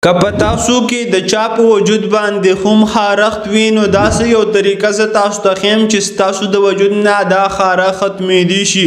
که په تاسو کې د چا په وجود باندې هم خارښت وي نو داسې یو طریقه زه تاسو ته ښیم چې ستاسو د وجود نه دا خارښت ختمېدی شي.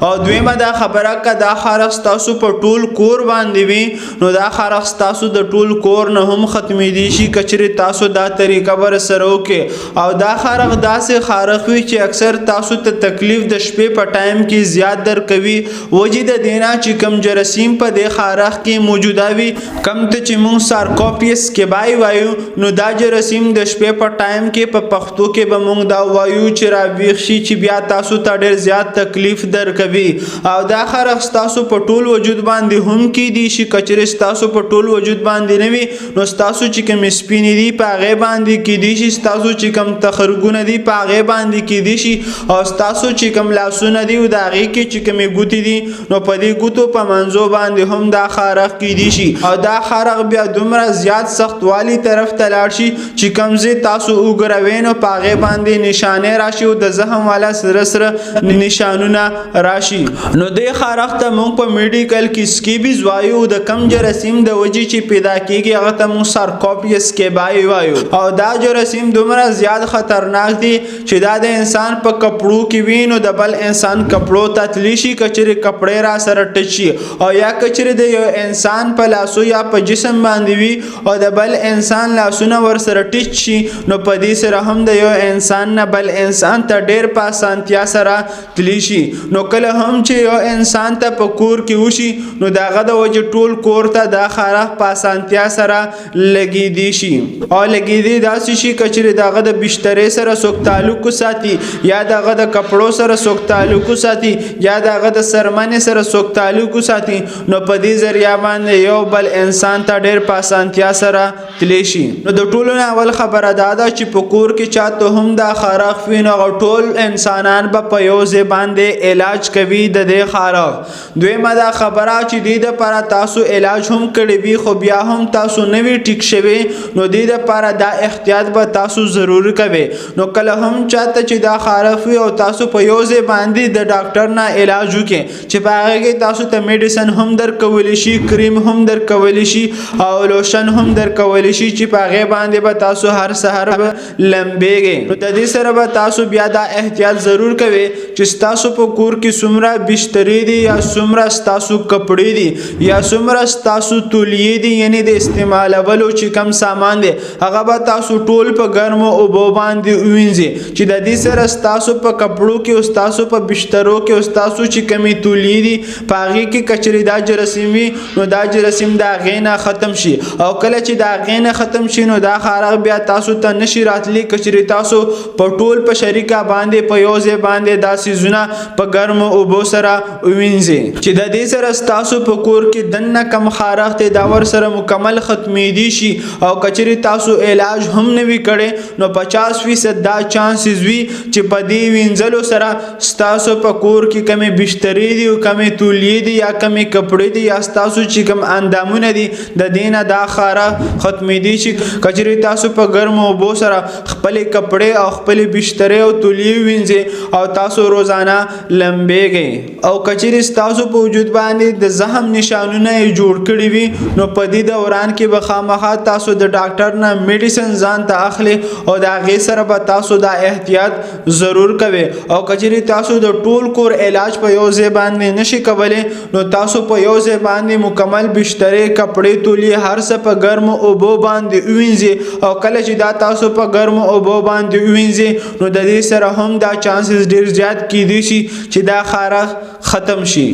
او دویمه دا خبره که دا خارښت ستاسو په ټول کور باندې وي نو دا خارښت ستاسو د ټول کور نه هم ختمېدی شي که چېرې تاسو دا طریقه ورسره وکړئ. او دا خارښت داسې خارښت وي چې اکثر تاسو ته تکلیف د شپې په ټایم کې زیات درکوي وجې د دې نه چې کوم جراثیم په دې خارښت کې موجوده وي کوم ته چې موږ سارکوپیس کیبای وایو نو دا جراثیم د شپې په ټایم کې په پښتو کې به موږ دا وایو چې راویښ شي چې بیا تاسو ته ډېر زیات تکلیف درکوي. او دا خارښت ستاسو په ټول وجود باندې هم کیدی شي که چېرې ستاسو په ټول وجود باندې نه وي نو ستاسو چې کوم سپینې دي په هغې باندې کیدی شي ستاسو چې کوم تخرګونه دي په هغې باندې کیدی شي او ستاسو چې کوم لاسونه دي او د هغې کې چې کومې ګوتې دي نو په دې ګوتو په منځو باندې هم دا خارښت کیدی شي. او دا خارښت بیا دومره زیات سختوالی طرف ته لاړ شي چې کوم ځای تاسو وګروئ نو په هغې باندې نشانې راشي او د زخم والا سره سره نشانونه راشي. نو دې خارښت ته موږ په میډیکل کې سکیبیز وایو او د کم جراثیم د وجې چې پیدا کیږي هغه ته موږ سارکوپیس کیبای وایو. او دا جراثیم دومره زیات خطرناک دي چې دا د انسان په کپړو کې وي نو د بل انسان کپړو ته تللی شي که چېرې کپړې را سره ټچ شي او یا که چېرې د یو انسان په لاسو یا په جسم باندې وي او د بل انسان لاسونه ورسره ټچ شي نو په دې سره هم د یو انسان نه بل انسان ته ډېر په اسانتیا سره تللی شي. نو کله هم چې یو انسان ته په کور کې وشي نو د هغه د وجې ټول کور ته دا خارښت په اسانتیا سره لګېدی شي او لګېدی داسې شي که چېرې د هغه د بسترې سره څوک تعلق وساتي یا د هغه د کپړو سره څوک تعلق وساتي یا د هغه د څرمنې سره څوک تعلق وساتي نو په دې ذریعه باندې یو بل انسان ته ډېر په اسانتیا سره تلی شي. نو د ټولو نه اول خبره دا ده چې په کور کې چاته هم دا خارښت وي نو هغه ټول انسانان به په یو ځای باندې علاج کوي د دې خارښت. دویمه دا خبره چې دې دپاره تاسو علاج هم کړی وي خو بیا هم تاسو نه وي ټیک شوي نو دې دپاره دا احتیاط به تاسو ضرور کوئ. نو کله هم چاته چې دا خارښت وي او تاسو په یو ځای باندې د ډاکټر نه علاج وکړئ چې په هغې کې تاسو ته میډیسن هم درکولی شي کریم هم درکولی شي او لوشن هم درکولی شي چې په هغې باندې به تاسو هر سهار به لمبېږئ. نو د دې سره به تاسو بیا دا احتیاط ضرور کوئ چې ستاسو په کور کې څومره بسترې دي یا څومره ستاسو کپړې دي یا څومره ستاسو تولیې دي یعنې د استعمالولو چې کم سامان دی هغه به تاسو ټول په ګرمو اوبو باندې ووینځئ چې د دې سره ستاسو په کپړو کې او ستاسو په بسترو کې او ستاسو چې کمې تولیې دي په هغې کې که چېرې دا جراثیم وي نو دا جراثیم د هغې نه ختم شي. او کله چې د هغې نه ختم شي نو دا خارښت بیا تاسو ته نشي راتلی که چېرې تاسو په ټول په شریکه باندې په یو ځای باندې دا څیزونه په ګرمو اوبو سره ووینځئ چې د دې سره ستاسو په کور کې دننه کم خارښت دی دا ورسره مکمل ختمېدی شي. او که چېرې تاسو علاج هم نه وي کړی نو 50% دا چانسز وي چې په دې وینځلو سره ستاسو په کور کې کمې بسترې دي او کمې تولیې دي یا کمې کپړې دي یا ستاسو چې کوم اندامونه دي د دې نه دا خارښت ختمېدی شي. که چېرې تاسو په ګرمو اوبو سره خپلې کپړې او خپلې بسترې او تولیې ووینځئ او تاسو روزانه لمبېږئ. او که چېرې ستاسو په وجود باندې د زخم نشانونه یې جوړ کړي وي نو په دې دوران کې به خامخا تاسو د ډاکټر نه میډیسن ځان ته اخلئ او د هغې سره به تاسو دا احتیاط ضرور کوئ. او که چېرې تاسو د ټول کور علاج په یو ځای باندې نشئ کولی نو تاسو په یو ځای باندې مکمل بسترې کپړې تولیې هر څه په ګرمو اوبو باندې ووینځئ او کله چې دا تاسو په ګرمو اوبو باندې ووینځئ نو د دې سره هم دا چانسز ډېر زیات کیدی شي چې دا خارښت ختم شي.